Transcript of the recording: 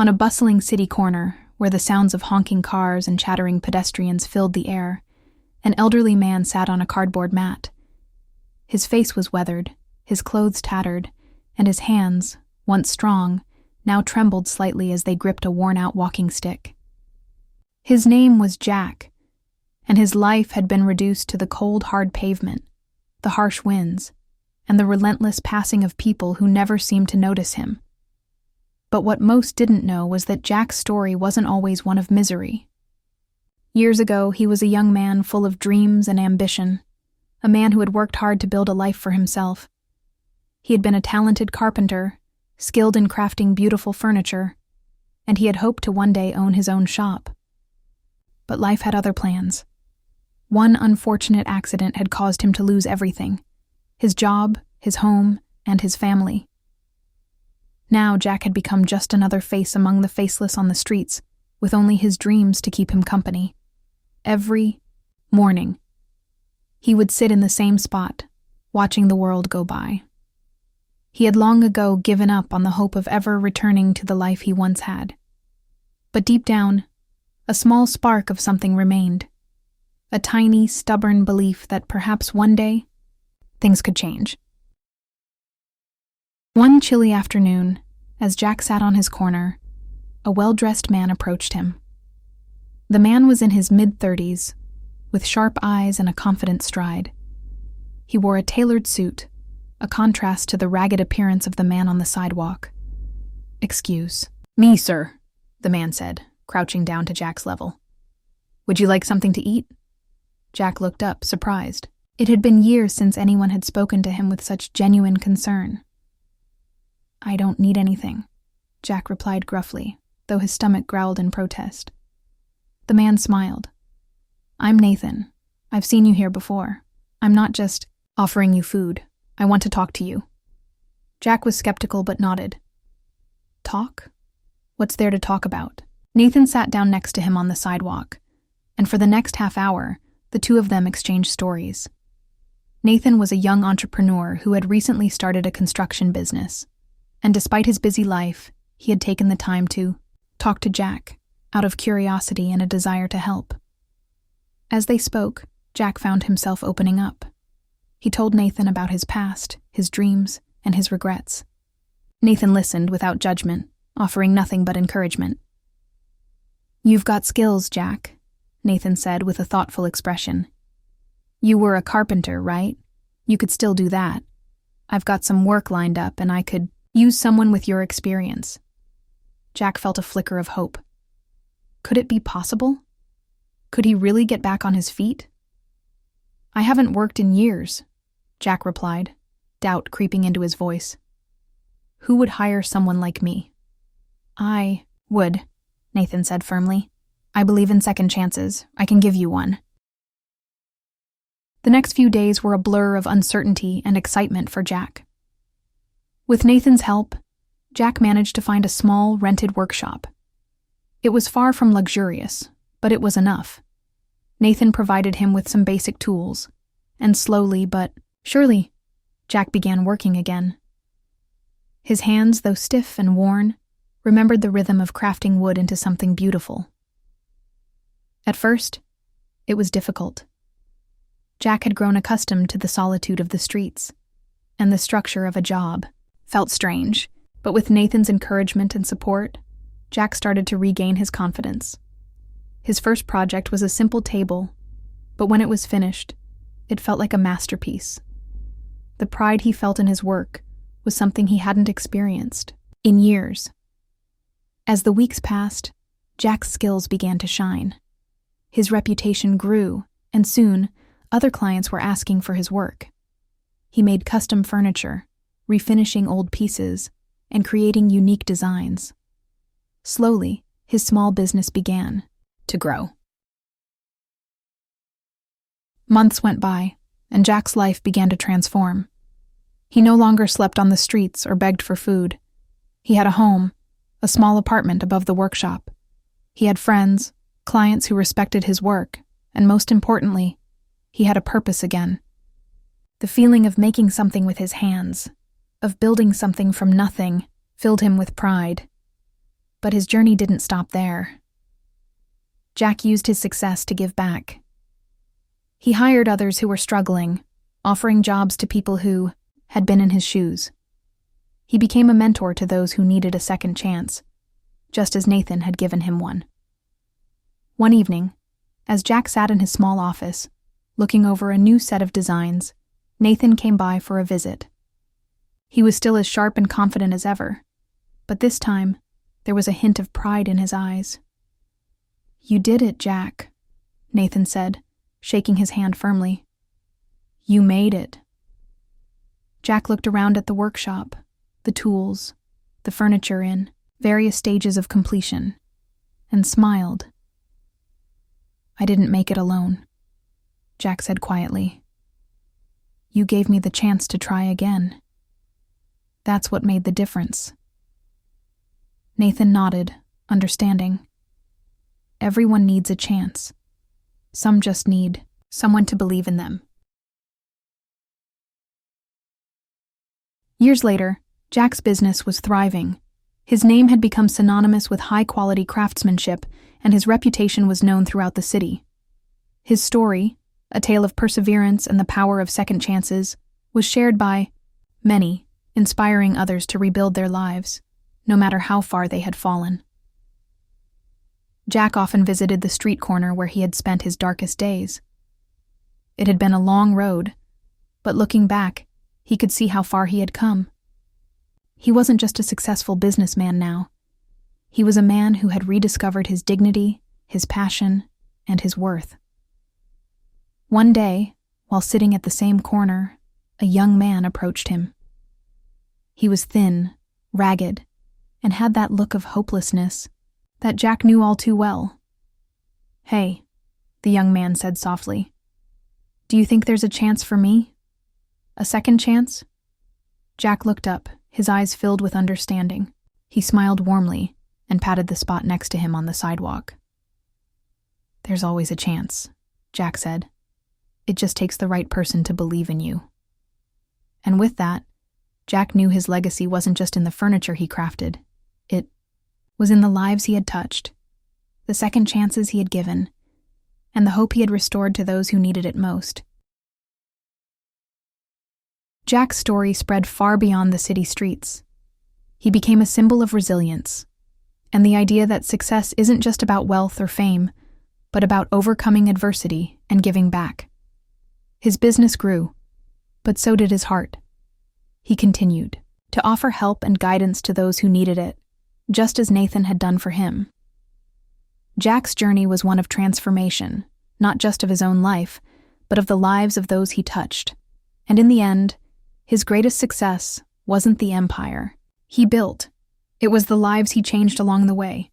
On a bustling city corner, where the sounds of honking cars and chattering pedestrians filled the air, an elderly man sat on a cardboard mat. His face was weathered, his clothes tattered, and his hands, once strong, now trembled slightly as they gripped a worn-out walking stick. His name was Jack, and his life had been reduced to the cold, hard pavement, the harsh winds, and the relentless passing of people who never seemed to notice him. But what most didn't know was that Jack's story wasn't always one of misery. Years ago, he was a young man full of dreams and ambition, a man who had worked hard to build a life for himself. He had been a talented carpenter, skilled in crafting beautiful furniture, and he had hoped to one day own his own shop. But life had other plans. One unfortunate accident had caused him to lose everything: his job, his home, and his family. Now Jack had become just another face among the faceless on the streets, with only his dreams to keep him company. Every morning, he would sit in the same spot, watching the world go by. He had long ago given up on the hope of ever returning to the life he once had. But deep down, a small spark of something remained. A tiny, stubborn belief that perhaps one day, things could change. One chilly afternoon, as Jack sat on his corner, a well-dressed man approached him. The man was in his mid-30s, with sharp eyes and a confident stride. He wore a tailored suit, a contrast to the ragged appearance of the man on the sidewalk. "Excuse me, sir," the man said, crouching down to Jack's level. "Would you like something to eat?" Jack looked up, surprised. It had been years since anyone had spoken to him with such genuine concern. "I don't need anything," Jack replied gruffly, though his stomach growled in protest. The man smiled. "I'm Nathan. I've seen you here before. I'm not just offering you food. I want to talk to you." Jack was skeptical but nodded. "Talk? What's there to talk about?" Nathan sat down next to him on the sidewalk, and for the next half hour, the two of them exchanged stories. Nathan was a young entrepreneur who had recently started a construction business, and despite his busy life, he had taken the time to talk to Jack, out of curiosity and a desire to help. As they spoke, Jack found himself opening up. He told Nathan about his past, his dreams, and his regrets. Nathan listened without judgment, offering nothing but encouragement. "You've got skills, Jack," Nathan said with a thoughtful expression. "You were a carpenter, right? You could still do that. I've got some work lined up and I could use someone with your experience." Jack felt a flicker of hope. Could it be possible? Could he really get back on his feet? "I haven't worked in years," Jack replied, doubt creeping into his voice. "Who would hire someone like me?" "I would," Nathan said firmly. "I believe in second chances. I can give you one." The next few days were a blur of uncertainty and excitement for Jack. With Nathan's help, Jack managed to find a small, rented workshop. It was far from luxurious, but it was enough. Nathan provided him with some basic tools, and slowly but surely, Jack began working again. His hands, though stiff and worn, remembered the rhythm of crafting wood into something beautiful. At first, it was difficult. Jack had grown accustomed to the solitude of the streets, and the structure of a job felt strange, but with Nathan's encouragement and support, Jack started to regain his confidence. His first project was a simple table, but when it was finished, it felt like a masterpiece. The pride he felt in his work was something he hadn't experienced in years. As the weeks passed, Jack's skills began to shine. His reputation grew, and soon, other clients were asking for his work. He made custom furniture, refinishing old pieces, and creating unique designs. Slowly, his small business began to grow. Months went by, and Jack's life began to transform. He no longer slept on the streets or begged for food. He had a home, a small apartment above the workshop. He had friends, clients who respected his work, and most importantly, he had a purpose again. The feeling of making something with his hands, of building something from nothing, filled him with pride. But his journey didn't stop there. Jack used his success to give back. He hired others who were struggling, offering jobs to people who had been in his shoes. He became a mentor to those who needed a second chance, just as Nathan had given him one. One evening, as Jack sat in his small office, looking over a new set of designs, Nathan came by for a visit. He was still as sharp and confident as ever, but this time, there was a hint of pride in his eyes. "You did it, Jack," Nathan said, shaking his hand firmly. "You made it." Jack looked around at the workshop, the tools, the furniture in various stages of completion, and smiled. "I didn't make it alone," Jack said quietly. "You gave me the chance to try again. That's what made the difference." Nathan nodded, understanding. Everyone needs a chance. Some just need someone to believe in them. Years later, Jack's business was thriving. His name had become synonymous with high-quality craftsmanship, and his reputation was known throughout the city. His story, a tale of perseverance and the power of second chances, was shared by many, inspiring others to rebuild their lives, no matter how far they had fallen. Jack often visited the street corner where he had spent his darkest days. It had been a long road, but looking back, he could see how far he had come. He wasn't just a successful businessman now. He was a man who had rediscovered his dignity, his passion, and his worth. One day, while sitting at the same corner, a young man approached him. He was thin, ragged, and had that look of hopelessness that Jack knew all too well. "Hey," the young man said softly. "Do you think there's a chance for me? A second chance?" Jack looked up, his eyes filled with understanding. He smiled warmly and patted the spot next to him on the sidewalk. "There's always a chance," Jack said. "It just takes the right person to believe in you." And with that, Jack knew his legacy wasn't just in the furniture he crafted. It was in the lives he had touched, the second chances he had given, and the hope he had restored to those who needed it most. Jack's story spread far beyond the city streets. He became a symbol of resilience, and the idea that success isn't just about wealth or fame, but about overcoming adversity and giving back. His business grew, but so did his heart. He continued to offer help and guidance to those who needed it, just as Nathan had done for him. Jack's journey was one of transformation, not just of his own life, but of the lives of those he touched. And in the end, his greatest success wasn't the empire he built. It was the lives he changed along the way.